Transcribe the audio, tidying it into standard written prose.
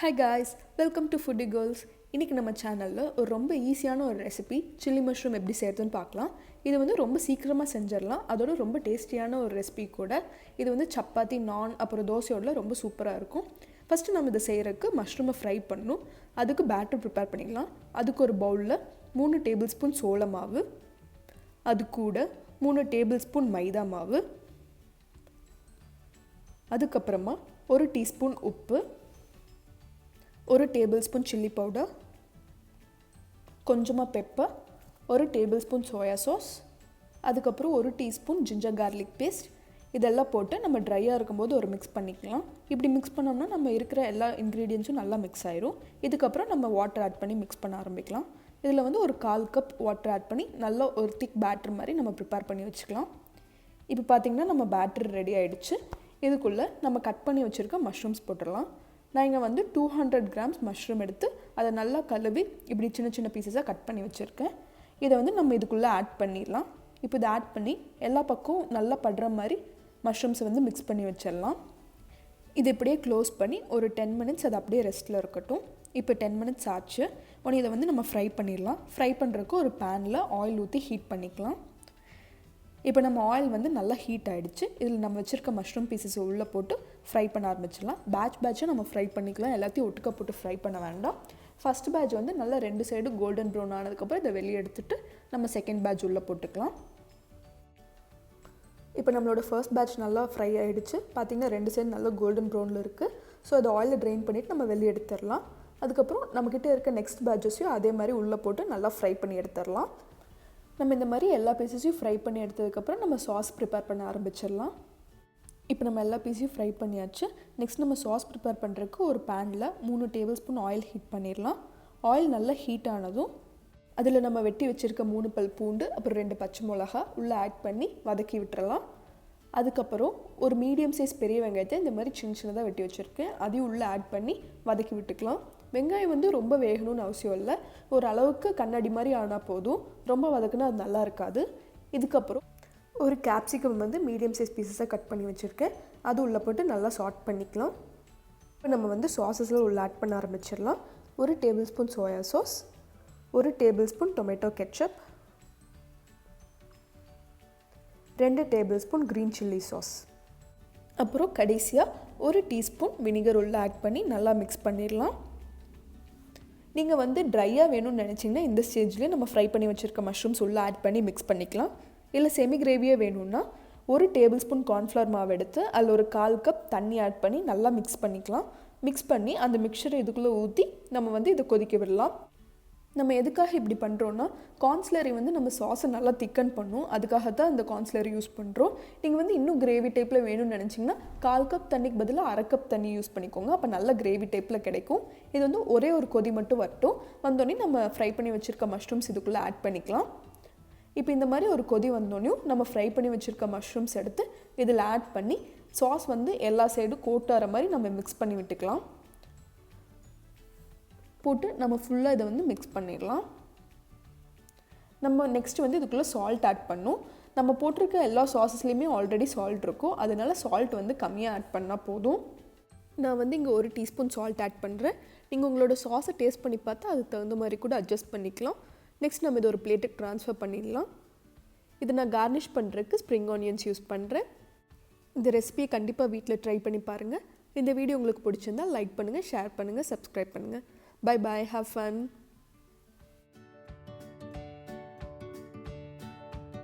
Hi guys, welcome to Foodie Girls. இன்றைக்கி நம்ம சேனலில் ஒரு ரொம்ப ஈஸியான ஒரு ரெசிபி சில்லி மஷ்ரூம் எப்படி செய்கிறதுன்னு பார்க்கலாம். இது வந்து ரொம்ப சீக்கிரமாக செஞ்சிடலாம். அதோட ரொம்ப டேஸ்டியான ஒரு ரெசிபி கூட. இது வந்து சப்பாத்தி, நான் அப்புறம் தோசையோட ரொம்ப சூப்பராக இருக்கும். ஃபஸ்ட்டு நம்ம இதை செய்கிறதுக்கு மஷ்ரூமை ஃப்ரை பண்ணணும். அதுக்கு பேட்டர் ப்ரிப்பேர் பண்ணிக்கலாம். அதுக்கு ஒரு பவுலில் 3 டேபிள் ஸ்பூன் சோள மாவு, அது கூட 3 டேபிள் ஸ்பூன் மைதா மாவு, அதுக்கப்புறமா 1 டீஸ்பூன் உப்பு, 1 டேபிள் ஸ்பூன் சில்லி பவுடர், கொஞ்சமாக pepper, 1 table spoon soya sauce, அதுக்கப்புறம் 1 டீஸ்பூன் ஜிஞ்சர் கார்லிக் பேஸ்ட். இதெல்லாம் போட்டு நம்ம ட்ரையாக இருக்கும்போது ஒரு மிக்ஸ் பண்ணிக்கலாம். இப்படி மிக்ஸ் பண்ணோம்னா நம்ம இருக்கிற எல்லா இன்க்ரீடியன்ஸும் நல்லா மிக்ஸ் ஆயிரும். இதுக்கப்புறம் நம்ம வாட்டர் ஆட் பண்ணி மிக்ஸ் பண்ண ஆரம்பிக்கலாம். இதில் வந்து ஒரு 1/4 கப் வாட்டர் ஆட் பண்ணி நல்லா ஒரு திக் பேட்டர் மாதிரி நம்ம ப்ரிப்பேர் பண்ணி வச்சுக்கலாம். இப்போ பார்த்திங்கன்னா நம்ம பேட்டர் ரெடி ஆகிடுச்சு. இதுக்குள்ளே நம்ம கட் பண்ணி வச்சுருக்க மஷ்ரூம்ஸ் போட்டுடலாம். நான் இங்கே வந்து 200 கிராம்ஸ் மஷ்ரூம் எடுத்து அதை நல்லா கழுவி இப்படி சின்ன சின்ன பீசஸாக கட் பண்ணி வச்சுருக்கேன். இதை வந்து நம்ம இதுக்குள்ளே ஆட் பண்ணிடலாம். இப்போ இதை ஆட் பண்ணி எல்லா பக்கமும் நல்லா படுற மாதிரி மஷ்ரூம்ஸை வந்து மிக்ஸ் பண்ணி வச்சிடலாம். இது இப்படியே க்ளோஸ் பண்ணி ஒரு 10 மினிட்ஸ் அது அப்படியே ரெஸ்ட்டில் இருக்கட்டும். இப்போ 10 மினிட்ஸ் ஆச்சு. உடனே இதை வந்து நம்ம ஃப்ரை பண்ணிடலாம். ஃப்ரை பண்ணுறதுக்கு ஒரு பேனில் ஆயில் ஊற்றி ஹீட் பண்ணிக்கலாம். இப்போ நம்ம ஆயில் வந்து நல்லா ஹீட் ஆகிடுச்சு. இதில் நம்ம வச்சுருக்க மஷ்ரூம் பீசஸ் உள்ளே போட்டு ஃப்ரை பண்ண ஆரம்பிச்சிடலாம். பேட்சாக நம்ம ஃப்ரை பண்ணிக்கலாம். எல்லாத்தையும் ஒட்டுக்க போட்டு ஃப்ரை பண்ண வேண்டாம். ஃபஸ்ட் பேட்ச் வந்து நல்லா 2 சைடு கோல்டன் ப்ரௌன் ஆனதுக்கப்புறம் இதை வெளியே எடுத்துகிட்டு நம்ம செகண்ட் பேட்ச் உள்ளே போட்டுக்கலாம். இப்போ நம்மளோட ஃபர்ஸ்ட் பேட்ச் நல்லா ஃப்ரை ஆகிடுச்சு. பார்த்திங்கன்னா 2 சைடு நல்லா கோல்டன் ப்ரௌனில் இருக்குது. ஸோ அதை ஆயிலில் ட்ரெயின் பண்ணிவிட்டு நம்ம வெளியே எடுத்துடலாம். அதுக்கப்புறம் நம்மக்கிட்ட இருக்க நெக்ஸ்ட் பேட்சஸையும் அதே மாதிரி உள்ளே போட்டு நல்லா ஃப்ரை பண்ணி எடுத்துடலாம். நம்ம இந்த மாதிரி எல்லா பீஸஸையும் ஃப்ரை பண்ணி எடுத்ததுக்கப்புறம் நம்ம சாஸ் ப்ரிப்பேர் பண்ண ஆரம்பிச்சிடலாம். இப்போ நம்ம எல்லா பீஸையும் ஃப்ரை பண்ணியாச்சு. நெக்ஸ்ட் நம்ம சாஸ் ப்ரிப்பேர் பண்ணுறதுக்கு ஒரு பேனில் 3 டேபிள் ஸ்பூன் ஆயில் ஹீட் பண்ணிடலாம். ஆயில் நல்லா ஹீட் ஆனதும் அதில் நம்ம வெட்டி வச்சுருக்க 3 பல் பூண்டு அப்புறம் 2 பச்சை மிளகா உள்ளே ஆட் பண்ணி வதக்கி விட்டுறலாம். அதுக்கப்புறம் ஒரு மீடியம் சைஸ் பெரிய வெங்காயத்தை இந்த மாதிரி சின்ன சின்னதாக வெட்டி வச்சுருக்கேன். அதையும் உள்ளே ஆட் பண்ணி வதக்கி விட்டுக்கலாம். வெங்காயம் வந்து ரொம்ப வேகணும்னு அவசியம் இல்லை. ஒரு அளவுக்கு கண்ணாடி மாதிரி ஆனால் போதும். ரொம்ப வதக்குனா அது நல்லா இருக்காது. இதுக்கப்புறம் ஒரு கேப்சிகம் வந்து மீடியம் சைஸ் பீசஸாக கட் பண்ணி வச்சுருக்கேன். அது உள்ளே போட்டு நல்லா சாட் பண்ணிக்கலாம். இப்போ நம்ம வந்து சாஸஸில் உள்ளே ஆட் பண்ண ஆரம்பிச்சிடலாம். 1 table spoon soya sauce, 1 table spoon tomato ketchup, 2 table spoon green chilli sauce, அப்புறம் கடைசியாக 1 டீஸ்பூன் வினிகர் உள்ளே ஆட் பண்ணி நல்லா மிக்ஸ் பண்ணிடலாம். நீங்கள் வந்து ட்ரையாக வேணும்னு நினச்சிங்கன்னா இந்த ஸ்டேஜ்லேயே நம்ம ஃப்ரை பண்ணி வச்சுருக்க மஷ்ரூம்ஸ் உள்ளே ஆட் பண்ணி மிக்ஸ் பண்ணிக்கலாம். இல்லை செமி கிரேவியாக வேணும்னா 1 டேபிள் ஸ்பூன் கார்ன்ஃப்ளவர் மாவு எடுத்து அதில் ஒரு 1/4 கப் தண்ணி ஆட் பண்ணி நல்லா மிக்ஸ் பண்ணிக்கலாம். மிக்ஸ் பண்ணி அந்த மிக்சரை இதுக்குள்ளே ஊற்றி நம்ம வந்து இதை கொதிக்க விடலாம். நம்ம எதுக்காக இப்படி பண்ணுறோன்னா கார்ன்ஸ்லரி வந்து நம்ம சாஸை நல்லா திக்கன் பண்ணும். அதுக்காகத்தான் இந்த கார்ன்ஸ்லரி யூஸ் பண்ணுறோம். நீங்கள் வந்து இன்னும் கிரேவி டைப்பில் வேணும்னு நினச்சிங்கன்னா 1/4 கப் தண்ணிக்கு பதிலாக 1/2 கப் தண்ணி யூஸ் பண்ணிக்கோங்க. அப்போ நல்ல கிரேவி டைப்பில் கிடைக்கும். இது வந்து ஒரே ஒரு கொதி மட்டும் வரட்டும். வந்தோடனே நம்ம ஃப்ரை பண்ணி வச்சுருக்க மஷ்ரூம்ஸ் இதுக்குள்ளே ஆட் பண்ணிக்கலாம். இப்போ இந்த மாதிரி ஒரு கொதி வந்தோடனையும் நம்ம ஃப்ரை பண்ணி வச்சுருக்க மஷ்ரூம்ஸ் எடுத்து இதில் ஆட் பண்ணி சாஸ் வந்து எல்லா சைடும் கோட்டாகிற மாதிரி நம்ம மிக்ஸ் பண்ணி விட்டுக்கலாம். போட்டு நம்ம ஃபுல்லாக இதை வந்து மிக்ஸ் பண்ணிடலாம். நம்ம நெக்ஸ்ட் வந்து இதுக்குள்ளே சால்ட் ஆட் பண்ணணும். நம்ம போட்டிருக்க எல்லா சாஸஸ்லேயுமே ஆல்ரெடி சால்ட் இருக்கும். அதனால சால்ட் வந்து கம்மியாக ஆட் பண்ணால் போதும். நான் வந்து இங்கே 1 டீஸ்பூன் சால்ட் ஆட் பண்ணுறேன். நீங்கள் உங்களோட சாஸை டேஸ்ட் பண்ணி பார்த்தா அதுக்கு தகுந்த மாதிரி கூட அட்ஜஸ்ட் பண்ணிக்கலாம். நெக்ஸ்ட் நம்ம இது ஒரு பிளேட்டுக்கு ட்ரான்ஸ்ஃபர் பண்ணிடலாம். இதை நான் கார்னிஷ் பண்ணுறதுக்கு ஸ்ப்ரிங் ஆனியன்ஸ் யூஸ் பண்ணுறேன். இந்த ரெசிபியை கண்டிப்பாக வீட்டில் ட்ரை பண்ணி பாருங்கள். இந்த வீடியோ உங்களுக்கு பிடிச்சிருந்தால் லைக் பண்ணுங்கள், ஷேர் பண்ணுங்கள், சப்ஸ்கிரைப் பண்ணுங்கள். Bye bye, have fun.